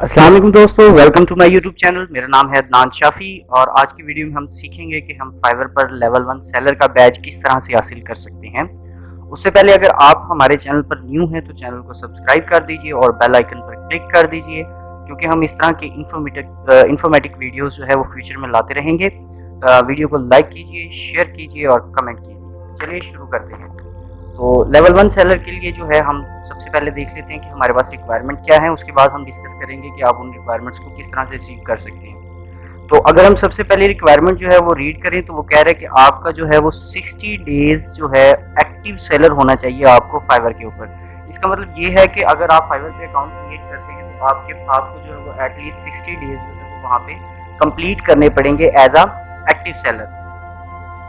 अस्सलाम वालेकुम दोस्तों, welcome to my YouTube channel. मेरा नाम है अदनान शाफी और आज की वीडियो में हम सीखेंगे कि हम फाइवर पर लेवल 1 सेलर का बैज किस तरह से हासिल कर सकते हैं। उससे पहले अगर आप हमारे चैनल पर न्यू हैं तो चैनल को सब्सक्राइब कर दीजिए और बेल आइकन पर क्लिक कर दीजिए, क्योंकि हम इस तरह के इंफॉर्मेटिव वीडियोस जो है वो फ्यूचर में लाते रहेंगे। वीडियो को लाइक कीजिए, शेयर कीजिए और कमेंट कीजिए। चलिए शुरू करते हैं। तो लेवल 1 सेलर के लिए जो है हम सबसे पहले देख लेते हैं कि हमारे पास रिक्वायरमेंट क्या है। उसके बाद हम डिस्कस करेंगे कि आप उन रिक्वायरमेंट्स को किस तरह से अचीव कर सकते हैं। तो अगर हम सबसे पहले रिक्वायरमेंट जो है वो रीड करें तो वो कह रहा है कि आपका जो है वो 60 डेज जो है एक्टिव सेलर होना चाहिए आपको फाइवर के ऊपर। इसका मतलब ये है कि अगर आप फाइवर पे अकाउंट क्रिएट करते हैं तो आपको जो है वो एटलीस्ट 60 डेज जो है वो वहाँ पे कंप्लीट करने पड़ेंगे as a active seller.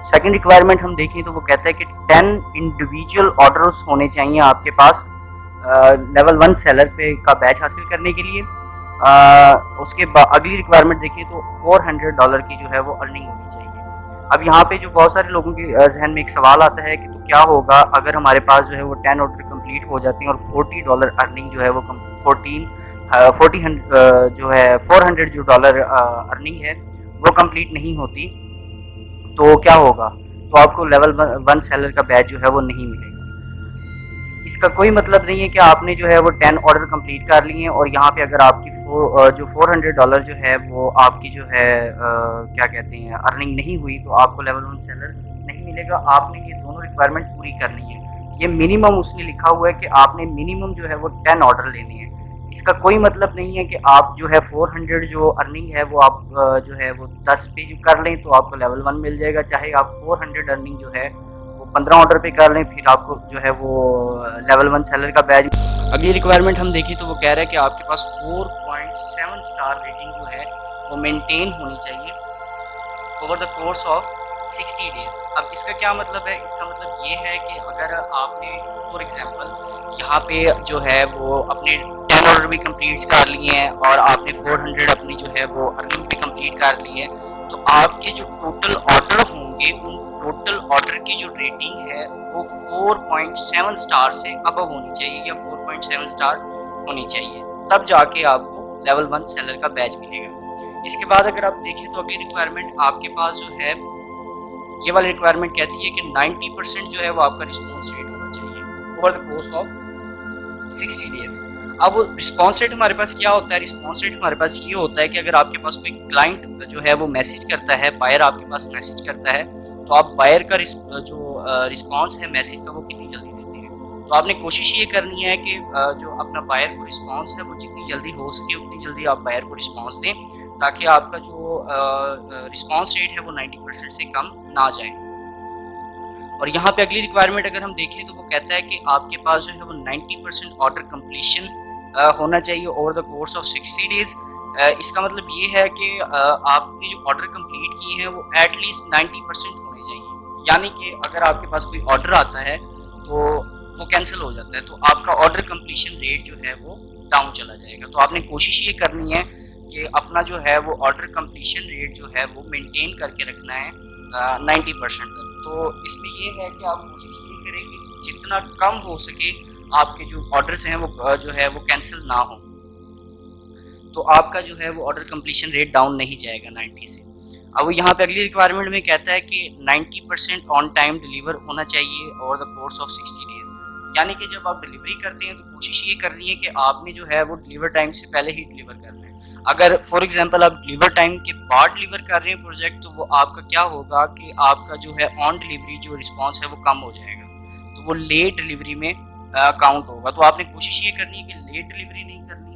Second requirement हम देखें तो वो कहता है कि 10 इंडिविजुअल ऑर्डर्स होने चाहिए आपके पास लेवल 1 सेलर पे का बैच हासिल करने के लिए। उसके बाद अगली रिक्वायरमेंट देखें तो $400 की जो है वो अर्निंग होनी चाहिए। अब यहाँ पे जो बहुत सारे लोगों के जहन में एक सवाल आता है कि तो क्या होगा अगर हमारे पास जो है वो 10 ऑर्डर कंप्लीट हो जाती हैं और $40 अर्निंग जो है वो 400 जो डॉलर अर्निंग है वो कंप्लीट नहीं होती, तो क्या होगा? तो आपको लेवल 1 सेलर का बैच जो है वो नहीं मिलेगा। इसका कोई मतलब नहीं है कि आपने जो है वो 10 ऑर्डर कंप्लीट कर लिए हैं और यहाँ पे अगर आपकी जो $400 जो है वो आपकी जो है क्या कहते हैं अर्निंग नहीं हुई तो आपको लेवल 1 सेलर नहीं मिलेगा। आपने ये दोनों रिक्वायरमेंट पूरी करनी है। ये मिनिमम उसने लिखा हुआ है कि आपने मिनिमम जो है वो 10 ऑर्डर लेने हैं। इसका कोई मतलब नहीं है कि आप जो है 400 जो अर्निंग है वो आप जो है वो 10 पे जो कर लें तो आपको लेवल 1 मिल जाएगा। चाहे आप 400 अर्निंग जो है वो 15 ऑर्डर पे कर लें, फिर आपको जो है वो लेवल 1 सेलर का बैज। अगली रिक्वायरमेंट हम देखें तो वो कह रहा है कि आपके पास 4.7 स्टार रेटिंग जो है वो मेंटेन होनी चाहिए over the course of 60 days. अब इसका क्या मतलब है? इसका मतलब ये है कि अगर आपने फॉर एग्जांपल यहाँ पे जो है वो अपने 10 ऑर्डर भी कंप्लीट कर लिए हैं और आपने 400 अपनी जो है वो अर्निंग भी कंप्लीट कर ली है, तो आपके जो टोटल ऑर्डर होंगे उन टोटल ऑर्डर की जो रेटिंग है वो 4.7 स्टार से अबव होनी चाहिए या 4.7 स्टार होनी चाहिए, तब जाके आपको लेवल 1 सेलर का बैच मिलेगा। इसके बाद अगर आप देखें तो अगली रिक्वायरमेंट आपके पास जो है ये वाली रिक्वायरमेंट कहती है कि 90% जो है वो आपका रिस्पॉन्स रेट होना चाहिए over the course of 60 days. अब रिस्पॉन्स रेट हमारे पास क्या होता है? रिस्पॉन्स रेट हमारे पास ये होता है कि अगर आपके पास कोई क्लाइंट जो है वो मैसेज करता है, बायर आपके पास मैसेज करता है, तो आप बायर का जो रिस्पॉन्स है मैसेज का वो कितनी जल्दी देते हैं। तो आपने कोशिश ये करनी है कि जो अपना बायर को रिस्पॉन्स है वो जितनी जल्दी हो सके उतनी जल्दी आप बायर को रिस्पॉन्स दें, ताकि आपका जो रिस्पॉन्स रेट है वो 90% से कम ना जाए। और यहाँ पे अगली रिक्वायरमेंट अगर हम देखें तो वो कहता है कि आपके पास जो है वो 90% ऑर्डर कंप्लीशन होना चाहिए over the course of 60 days. इसका मतलब ये है कि आपने जो ऑर्डर कंप्लीट किए हैं वो एटलीस्ट 90% होने चाहिए। यानी कि अगर आपके पास कोई ऑर्डर आता है तो वो कैंसिल हो जाता है तो आपका ऑर्डर कंप्लीशन रेट जो है वो डाउन चला जाएगा। तो आपने कोशिश ये करनी है कि अपना जो है वो ऑर्डर कंप्लीशन रेट जो है वो मेंटेन करके रखना है 90% तक। तो इसमें ये है कि आप कोशिश ये करें कि जितना कम हो सके आपके जो ऑर्डर्स हैं वो जो है वो कैंसिल ना हो, तो आपका जो है वो ऑर्डर कंप्लीशन रेट डाउन नहीं जाएगा 90 से। अब यहाँ पे अगली रिक्वायरमेंट में कहता है कि 90% ऑन टाइम डिलीवर होना चाहिए over the course of 60 days. यानी कि जब आप डिलीवरी करते हैं तो कोशिश ये करनी है कि आपने जो है वो डिलीवर टाइम से पहले ही डिलीवर करना है। अगर फॉर एग्जांपल आप डिलीवर टाइम के बाद डिलीवर कर रहे हैं प्रोजेक्ट, तो वो आपका क्या होगा कि आपका जो है ऑन डिलीवरी जो रिस्पांस है वो कम हो जाएगा, तो वो लेट डिलीवरी में काउंट होगा। तो आपने कोशिश ये करनी है कि लेट डिलीवरी नहीं करनी।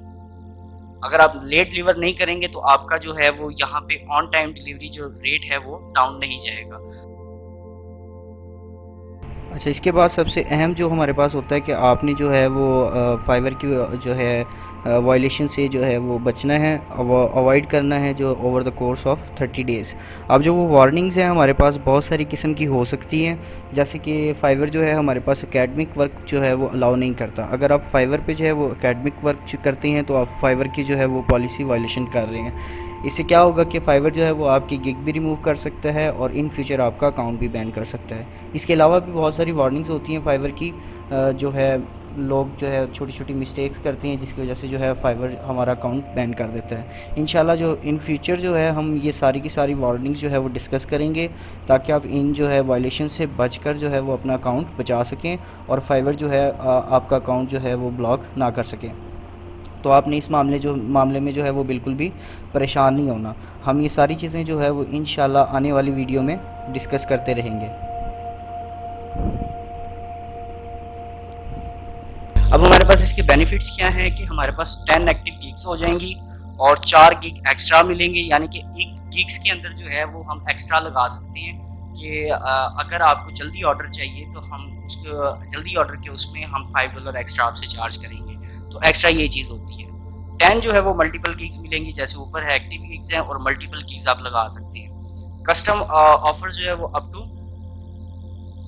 अगर आप लेट डिलीवर नहीं करेंगे तो आपका जो है वो यहाँ पे ऑन टाइम डिलीवरी जो रेट है वो डाउन नहीं जाएगा। अच्छा, इसके बाद सबसे अहम जो हमारे पास होता है कि आपने जो है वो फाइवर की जो है वायलेशन से जो है वो बचना है, अवॉइड करना है जो over the course of 30 days. अब जो वो वार्निंग्स हैं हमारे पास बहुत सारी किस्म की हो सकती हैं, जैसे कि फाइवर जो है हमारे पास एकेडमिक वर्क जो है वो अलाउ नहीं करता। अगर आप फाइवर पे जो है वो एकेडमिक वर्क करते हैं तो आप फाइवर की जो है वो पॉलिसी वायलेशन कर रहे हैं। इससे क्या होगा कि फाइवर जो है वो आपकी गिग भी रिमूव कर सकता है और इन फ्यूचर आपका अकाउंट भी बैन कर सकता है। इसके अलावा भी बहुत सारी वार्निंग्स होती हैं फाइवर की जो है लोग जो है छोटी छोटी मिस्टेक्स करते हैं, जिसकी वजह से जो है फाइवर हमारा अकाउंट बैन कर देता है। इंशाल्लाह जो इन फ्यूचर जो है हम ये सारी की सारी वार्निंग्स जो है वो डिस्कस करेंगे, ताकि आप इन जो है वायलेशन से बचकर जो है वो अपना अकाउंट बचा सकें और फाइवर जो है आपका अकाउंट जो है वो ब्लॉक ना कर सकें। तो आपने इस मामले में जो है वो बिल्कुल भी परेशान नहीं होना। हम ये सारी चीज़ें जो है वो इंशाल्लाह आने वाली वीडियो में डिस्कस करते रहेंगे। अब हमारे पास इसके बेनिफिट्स क्या हैं कि हमारे पास 10 एक्टिव गिग्स हो जाएंगी और 4 गिग एक्स्ट्रा मिलेंगे, यानी कि एक गिग्स के अंदर जो है वो हम एक्स्ट्रा लगा सकते हैं कि अगर आपको जल्दी ऑर्डर चाहिए तो हम उसको जल्दी ऑर्डर के उसमें हम $5 एक्स्ट्रा आपसे चार्ज करेंगे। तो एक्स्ट्रा ये चीज़ होती है। 10 जो है वो मल्टीपल गिग्स मिलेंगी, जैसे ऊपर है एक्टिव गिग्स हैं और मल्टीपल गिग्स आप लगा सकते हैं। कस्टम ऑफर जो है वो अप टू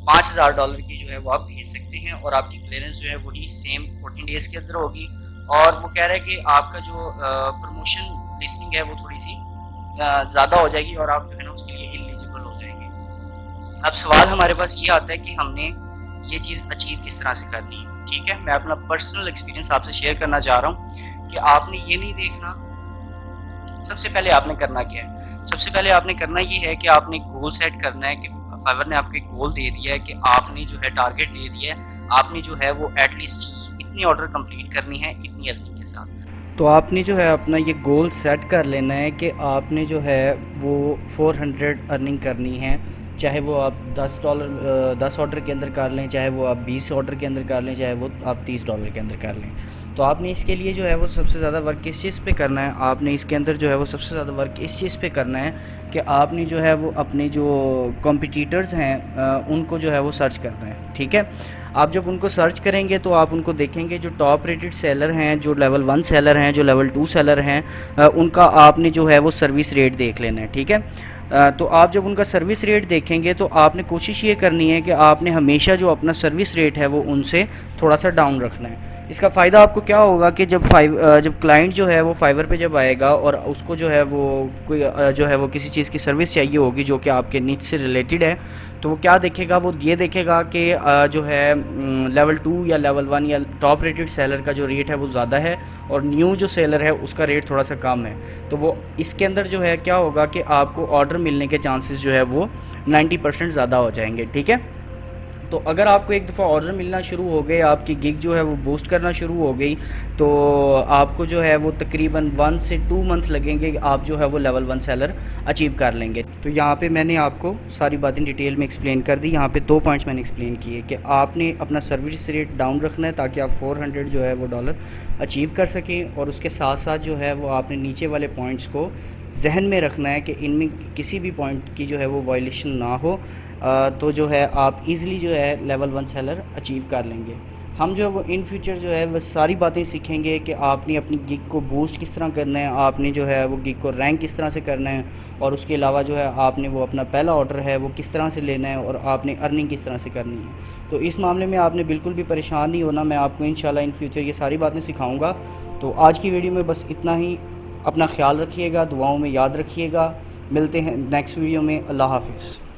$5000 की जो है वो आप भेज सकते हैं और आपकी क्लियरेंस जो है वही सेम 14 डेज़ के अंदर होगी। और वो कह रहे हैं कि आपका जो प्रमोशन लिस्टिंग है वो थोड़ी सी ज़्यादा हो जाएगी और आप जो है ना उसके लिए एलिजिबल हो जाएंगे। अब सवाल हमारे पास ये आता है कि हमने ये चीज़ अचीव किस तरह से करनी है। ठीक है, मैं अपना पर्सनल एक्सपीरियंस आपसे शेयर करना चाह रहा हूँ कि आपने ये नहीं देखना। सबसे पहले आपने करना क्या है, सबसे पहले आपने करना ये है कि आपने गोल सेट करना है कि फाइवर ने आपको एक गोल दे दिया है कि आपने जो है टारगेट दे दिया है, आपने जो है वो एटलीस्ट इतनी ऑर्डर कंप्लीट करनी है इतनी अर्निंग के साथ। तो आपने जो है अपना ये गोल सेट कर लेना है कि आपने जो है वो 400 अर्निंग करनी है, चाहे वो आप $10 ऑर्डर के अंदर कर लें, चाहे वो आप 20 ऑर्डर के अंदर कर लें, चाहे वो आप $30 के अंदर कर लें। तो आपने इसके लिए जो है वो सबसे ज़्यादा वर्क किस चीज़ पे करना है, आपने इसके अंदर जो है वो सबसे ज़्यादा वर्क इस चीज़ पे करना है कि आपने जो है वो अपने जो कॉम्पिटिटर्स हैं उनको जो है वो सर्च करना है। ठीक है, आप जब उनको सर्च करेंगे तो आप उनको देखेंगे जो टॉप रेटेड सेलर हैं, जो लेवल 1 सेलर हैं, जो लेवल 2 सेलर हैं, उनका आपने जो है वो सर्विस रेट देख लेना है। ठीक है, तो आप जब उनका सर्विस रेट देखेंगे तो आपने कोशिश ये करनी है कि आपने हमेशा जो अपना सर्विस रेट है वो उनसे थोड़ा सा डाउन रखना है। इसका फ़ायदा आपको क्या होगा कि जब क्लाइंट जो है वो फाइवर पे जब आएगा और उसको जो है वो कोई जो है वो किसी चीज़ की सर्विस चाहिए होगी जो कि आपके नीड से रिलेटेड है, तो वो क्या देखेगा, वो ये देखेगा कि जो है लेवल 2 या लेवल 1 या टॉप रेटेड सेलर का जो रेट है वो ज़्यादा है और न्यू जो सेलर है उसका रेट थोड़ा सा कम है। तो वो इसके अंदर जो है क्या होगा कि आपको ऑर्डर मिलने के चांसेस जो है वो 90% ज़्यादा हो जाएंगे। ठीक है, तो अगर आपको एक दफ़ा ऑर्डर मिलना शुरू हो गए, आपकी गिग जो है वो बूस्ट करना शुरू हो गई, तो आपको जो है वो तकरीबन 1 से 2 मंथ लगेंगे, आप जो है वो लेवल 1 सेलर अचीव कर लेंगे। तो यहाँ पे मैंने आपको सारी बातें डिटेल में एक्सप्लेन कर दी। यहाँ पे 2 पॉइंट्स मैंने एक्सप्लेन किए कि आपने अपना सर्विस रेट डाउन रखना है ताकि आप 400 जो है वो डॉलर अचीव कर सकें, और उसके साथ साथ जो है वो आपने नीचे वाले पॉइंट्स को जहन में रखना है कि इनमें किसी भी पॉइंट की जो है वो वायलेशन ना हो, तो जो है आप इजीली जो है लेवल 1 सेलर अचीव कर लेंगे। हम जो है वो इन फ्यूचर जो है वो सारी बातें सीखेंगे कि आपने अपनी गिग को बूस्ट किस तरह करना है, आपने जो है वो गिग को रैंक किस तरह से करना है, और उसके अलावा जो है आपने वो अपना पहला ऑर्डर है वो किस तरह से लेना है और आपने अर्निंग किस तरह से करनी है। तो इस मामले में आपने बिल्कुल भी परेशान नहीं होना, मैं आपको इंशाल्लाह इन फ्यूचर ये सारी बातें सिखाऊँगा। तो आज की वीडियो में बस इतना ही। अपना ख्याल रखिएगा, दुआओं में याद रखिएगा। मिलते हैं नेक्स्ट वीडियो में। अल्लाह हाफ़िज़।